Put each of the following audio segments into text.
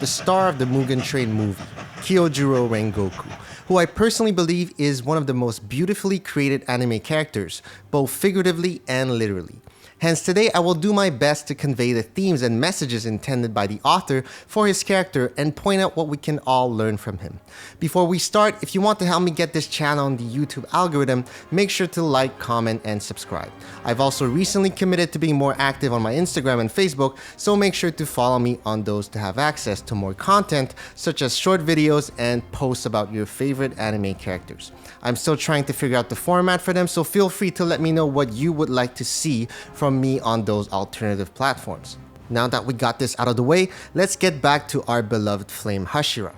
the star of the Mugen Train movie, Kyojuro Rengoku, who I personally believe is one of the most beautifully created anime characters, both figuratively and literally. Hence today I will do my best to convey the themes and messages intended by the author for his character and point out what we can all learn from him. Before we start, if you want to help me get this channel on the YouTube algorithm, make sure to like, comment, and subscribe. I've also recently committed to being more active on my Instagram and Facebook, so make sure to follow me on those to have access to more content such as short videos and posts about your favorite anime characters. I'm still trying to figure out the format for them, so feel free to let me know what you would like to see from me on those alternative platforms. Now that we got this out of the way, let's get back to our beloved Flame Hashira.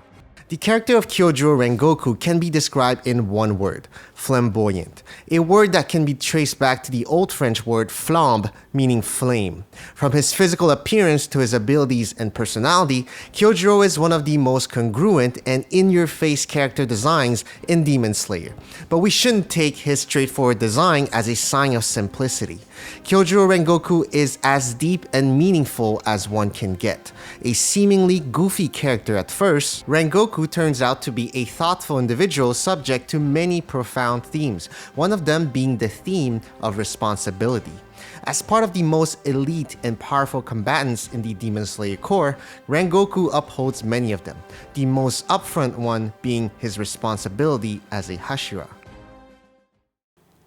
The character of Kyojuro Rengoku can be described in one word: flamboyant, a word that can be traced back to the old French word flambe, meaning flame. From his physical appearance to his abilities and personality, Kyojuro is one of the most congruent and in-your-face character designs in Demon Slayer, but we shouldn't take his straightforward design as a sign of simplicity. Kyojuro Rengoku is as deep and meaningful as one can get. A seemingly goofy character at first, Rengoku turns out to be a thoughtful individual subject to many profound themes, one of them being the theme of responsibility. As part of the most elite and powerful combatants in the Demon Slayer Corps, Rengoku upholds many of them, the most upfront one being his responsibility as a Hashira.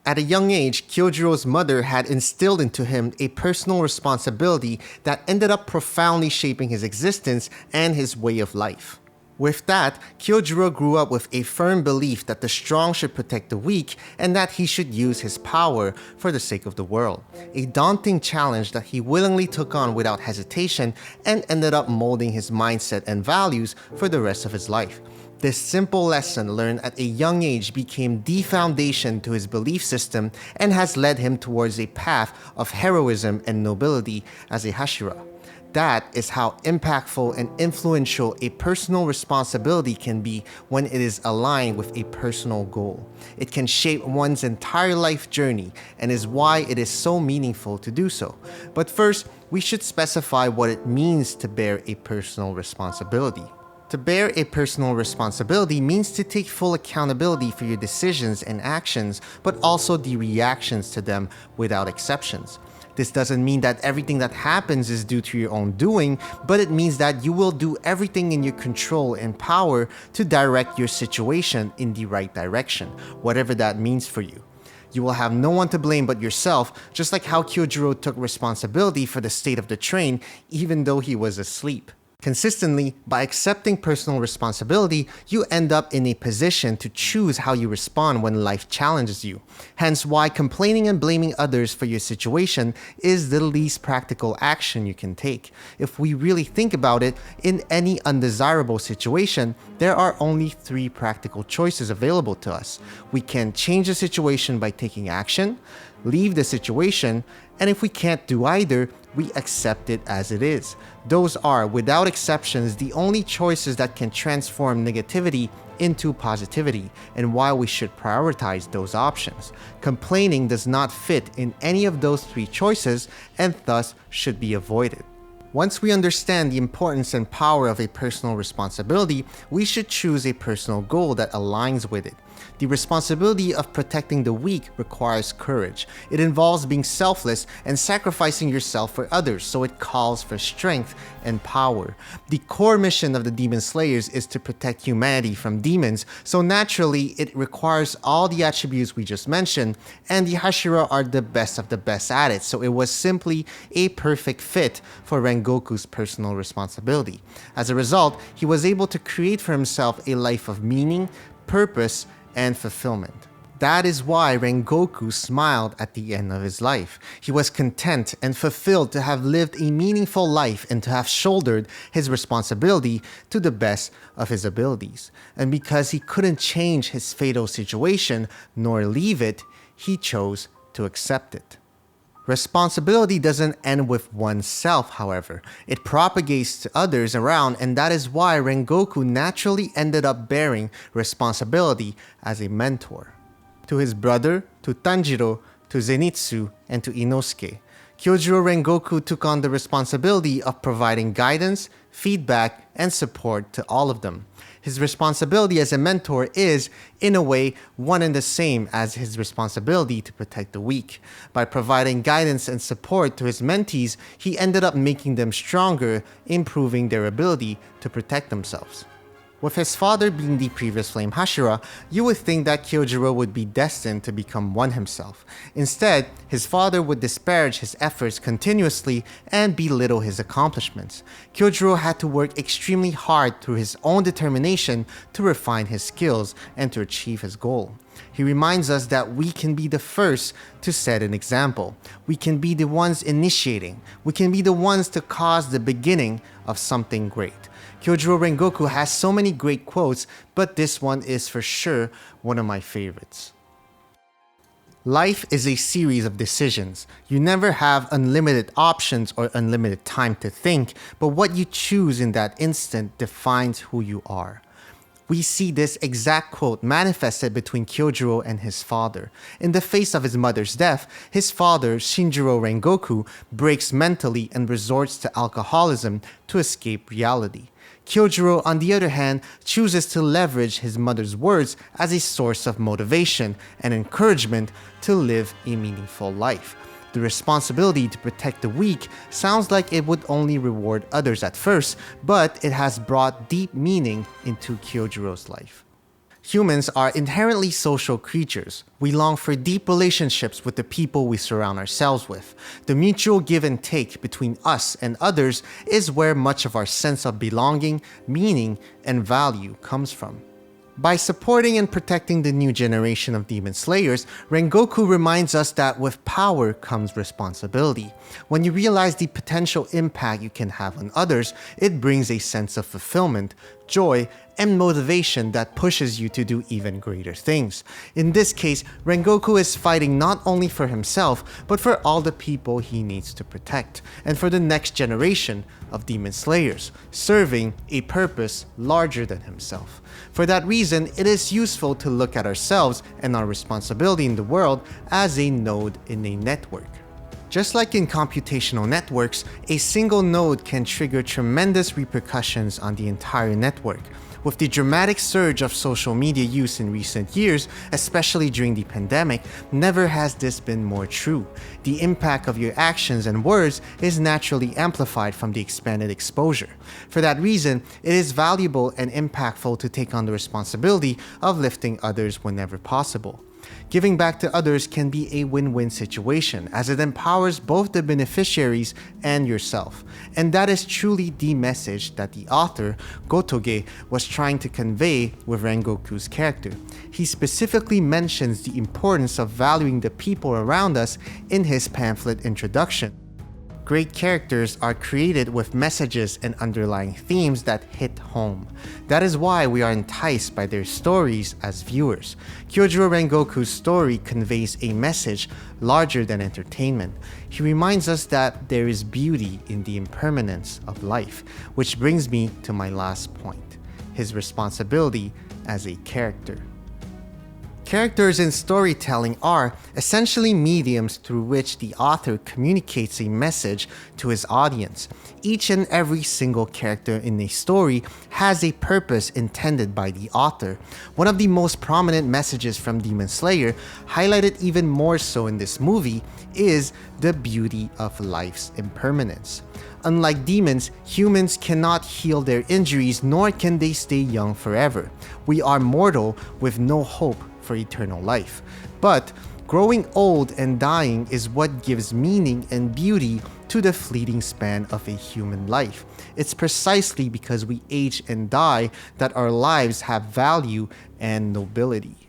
At a young age, Kyojuro's mother had instilled into him a personal responsibility that ended up profoundly shaping his existence and his way of life. With that, Kyojuro grew up with a firm belief that the strong should protect the weak and that he should use his power for the sake of the world. A daunting challenge that he willingly took on without hesitation and ended up molding his mindset and values for the rest of his life. This simple lesson learned at a young age became the foundation to his belief system and has led him towards a path of heroism and nobility as a Hashira. That is how impactful and influential a personal responsibility can be when it is aligned with a personal goal. It can shape one's entire life journey and is why it is so meaningful to do so. But first, we should specify what it means to bear a personal responsibility. To bear a personal responsibility means to take full accountability for your decisions and actions, but also the reactions to them without exceptions. This doesn't mean that everything that happens is due to your own doing, but it means that you will do everything in your control and power to direct your situation in the right direction, whatever that means for you. You will have no one to blame but yourself, just like how Kyojuro took responsibility for the state of the train even though he was asleep. Consistently, by accepting personal responsibility, you end up in a position to choose how you respond when life challenges you. Hence why complaining and blaming others for your situation is the least practical action you can take. If we really think about it, in any undesirable situation, there are only three practical choices available to us. We can change the situation by taking action, leave the situation, and if we can't do either, we accept it as it is. Those are, without exceptions, the only choices that can transform negativity into positivity, and why we should prioritize those options. Complaining does not fit in any of those three choices and thus should be avoided. Once we understand the importance and power of a personal responsibility, we should choose a personal goal that aligns with it. The responsibility of protecting the weak requires courage. It involves being selfless and sacrificing yourself for others, so it calls for strength and power. The core mission of the Demon Slayers is to protect humanity from demons, so naturally it requires all the attributes we just mentioned, and the Hashira are the best of the best at it, so it was simply a perfect fit for Rengoku's personal responsibility. As a result, he was able to create for himself a life of meaning, purpose, and fulfillment. That is why Rengoku smiled at the end of his life. He was content and fulfilled to have lived a meaningful life and to have shouldered his responsibility to the best of his abilities. And because he couldn't change his fatal situation nor leave it, he chose to accept it. Responsibility doesn't end with oneself, however. It propagates to others around, and that is why Rengoku naturally ended up bearing responsibility as a mentor. To his brother, to Tanjiro, to Zenitsu, and to Inosuke, Kyojuro Rengoku took on the responsibility of providing guidance, feedback, and support to all of them. His responsibility as a mentor is, in a way, one and the same as his responsibility to protect the weak. By providing guidance and support to his mentees, he ended up making them stronger, improving their ability to protect themselves. With his father being the previous Flame Hashira, you would think that Kyojuro would be destined to become one himself. Instead, his father would disparage his efforts continuously and belittle his accomplishments. Kyojuro had to work extremely hard through his own determination to refine his skills and to achieve his goal. He reminds us that we can be the first to set an example. We can be the ones initiating. We can be the ones to cause the beginning of something great. Kyojuro Rengoku has so many great quotes, but this one is for sure one of my favorites. Life is a series of decisions. You never have unlimited options or unlimited time to think, but what you choose in that instant defines who you are. We see this exact quote manifested between Kyojuro and his father. In the face of his mother's death, his father, Shinjiro Rengoku, breaks mentally and resorts to alcoholism to escape reality. Kyojuro, on the other hand, chooses to leverage his mother's words as a source of motivation and encouragement to live a meaningful life. The responsibility to protect the weak sounds like it would only reward others at first, but it has brought deep meaning into Kyojuro's life. Humans are inherently social creatures. We long for deep relationships with the people we surround ourselves with. The mutual give and take between us and others is where much of our sense of belonging, meaning, and value comes from. By supporting and protecting the new generation of Demon Slayers, Rengoku reminds us that with power comes responsibility. When you realize the potential impact you can have on others, it brings a sense of fulfillment, joy, and motivation that pushes you to do even greater things. In this case, Rengoku is fighting not only for himself, but for all the people he needs to protect, and for the next generation of Demon Slayers, serving a purpose larger than himself. For that reason, it is useful to look at ourselves and our responsibility in the world as a node in a network. Just like in computational networks, a single node can trigger tremendous repercussions on the entire network. With the dramatic surge of social media use in recent years, especially during the pandemic, never has this been more true. The impact of your actions and words is naturally amplified from the expanded exposure. For that reason, it is valuable and impactful to take on the responsibility of lifting others whenever possible. Giving back to others can be a win-win situation, as it empowers both the beneficiaries and yourself. And that is truly the message that the author, Gotoge, was trying to convey with Rengoku's character. He specifically mentions the importance of valuing the people around us in his pamphlet introduction. Great characters are created with messages and underlying themes that hit home. That is why we are enticed by their stories as viewers. Kyojuro Rengoku's story conveys a message larger than entertainment. He reminds us that there is beauty in the impermanence of life, which brings me to my last point: his responsibility as a character. Characters in storytelling are essentially mediums through which the author communicates a message to his audience. Each and every single character in a story has a purpose intended by the author. One of the most prominent messages from Demon Slayer, highlighted even more so in this movie, is the beauty of life's impermanence. Unlike demons, humans cannot heal their injuries, nor can they stay young forever. We are mortal with no hope for eternal life. But growing old and dying is what gives meaning and beauty to the fleeting span of a human life. It's precisely because we age and die that our lives have value and nobility.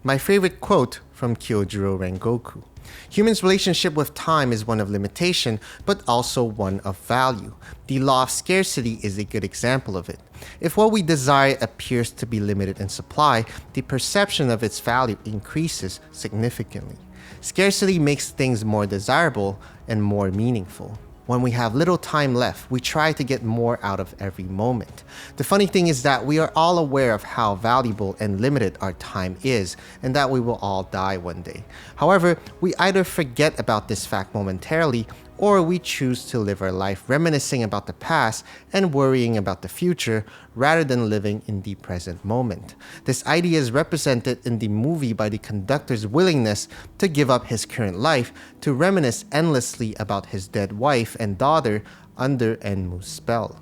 My favorite quote from Kyojuro Rengoku: "Humans' relationship with time is one of limitation, but also one of value. The law of scarcity is a good example of it. If what we desire appears to be limited in supply, the perception of its value increases significantly. Scarcity makes things more desirable and more meaningful. When we have little time left, we try to get more out of every moment. The funny thing is that we are all aware of how valuable and limited our time is, and that we will all die one day. However, we either forget about this fact momentarily, or we choose to live our life reminiscing about the past and worrying about the future rather than living in the present moment. This idea is represented in the movie by the conductor's willingness to give up his current life to reminisce endlessly about his dead wife and daughter under Enmu's spell.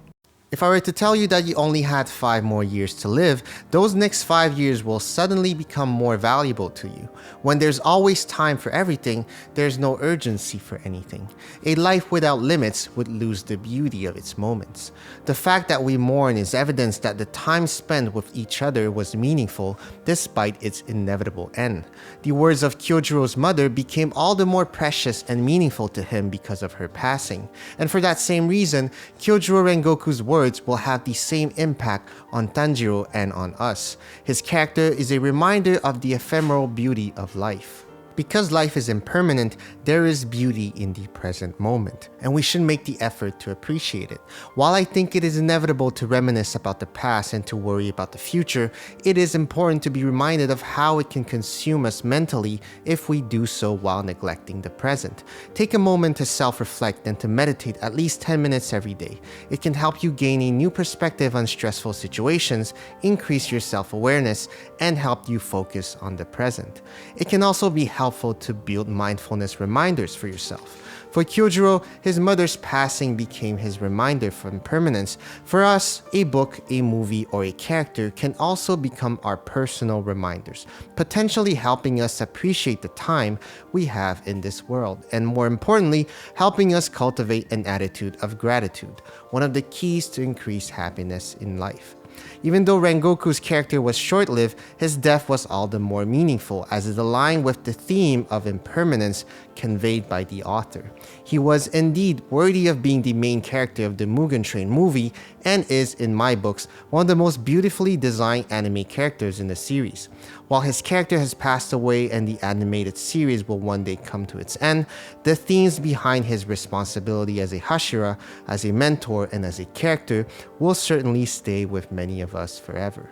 If I were to tell you that you only had 5 more years to live, those next 5 years will suddenly become more valuable to you. When there's always time for everything, there's no urgency for anything. A life without limits would lose the beauty of its moments. The fact that we mourn is evidence that the time spent with each other was meaningful despite its inevitable end. The words of Kyojuro's mother became all the more precious and meaningful to him because of her passing. And for that same reason, Kyojuro Rengoku's words will have the same impact on Tanjiro and on us. His character is a reminder of the ephemeral beauty of life. Because life is impermanent, there is beauty in the present moment, and we should make the effort to appreciate it. While I think it is inevitable to reminisce about the past and to worry about the future, it is important to be reminded of how it can consume us mentally if we do so while neglecting the present. Take a moment to self-reflect and to meditate at least 10 minutes every day. It can help you gain a new perspective on stressful situations, increase your self-awareness, and help you focus on the present. It can also be helpful to build mindfulness reminders for yourself. For Kyojuro, his mother's passing became his reminder for impermanence. For us, a book, a movie, or a character can also become our personal reminders, potentially helping us appreciate the time we have in this world, and more importantly, helping us cultivate an attitude of gratitude, one of the keys to increase happiness in life. Even though Rengoku's character was short-lived, his death was all the more meaningful as it aligned with the theme of impermanence conveyed by the author. He was indeed worthy of being the main character of the Mugen Train movie and is, in my books, one of the most beautifully designed anime characters in the series. While his character has passed away and the animated series will one day come to its end, the themes behind his responsibility as a Hashira, as a mentor, and as a character will certainly stay with many of us forever.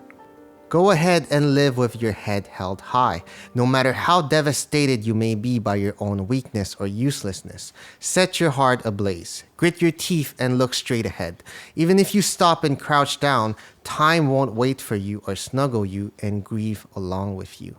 Go ahead and live with your head held high, no matter how devastated you may be by your own weakness or uselessness. Set your heart ablaze, grit your teeth and look straight ahead. Even if you stop and crouch down, time won't wait for you or snuggle you and grieve along with you.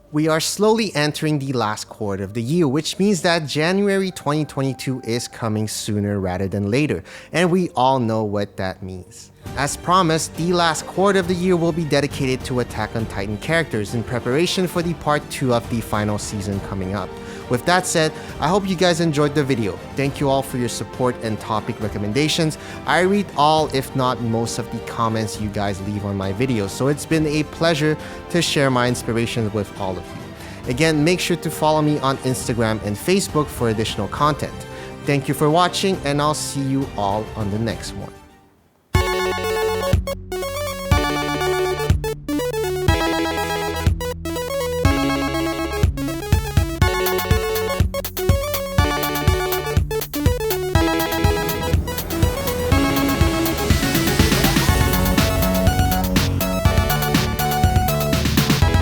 We are slowly entering the last quarter of the year, which means that January 2022 is coming sooner rather than later, and we all know what that means. As promised, the last quarter of the year will be dedicated to Attack on Titan characters in preparation for the part 2 of the final season coming up. With that said, I hope you guys enjoyed the video. Thank you all for your support and topic recommendations. I read all, if not most, of the comments you guys leave on my videos, so it's been a pleasure to share my inspirations with all of you. Again, make sure to follow me on Instagram and Facebook for additional content. Thank you for watching, and I'll see you all on the next one.